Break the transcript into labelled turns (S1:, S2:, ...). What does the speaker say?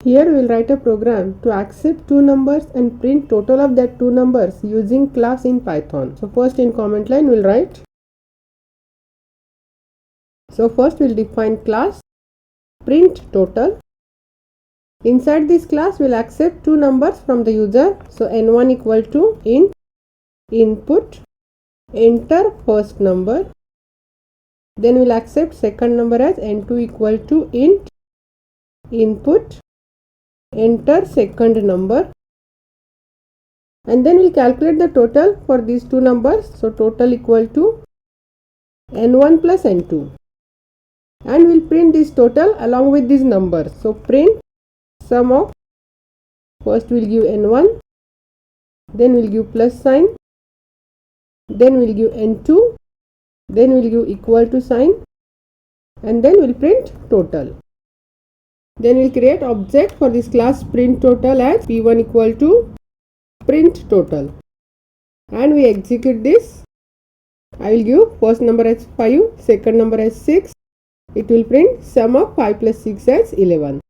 S1: Here we will write a program to accept two numbers and print total of that two numbers using class in Python. So first in comment line we will write. So first we will define class print total. Inside this class we will accept two numbers from the user. So n1 equal to int input enter first number. Then we will accept second number as n2 equal to int input enter second number, and then we'll calculate the total for these two numbers. So total equal to n1 plus n2, and we'll print this total along with these numbers. So print sum of, first we'll give n1, then we'll give plus sign, then we'll give n2, then we'll give equal to sign, and then we'll print total. Then we'll create object for this class print total as p1 equal to print total, and we execute this. I will give first number as 5, second number as 6. It will print sum of 5 plus 6 as 11.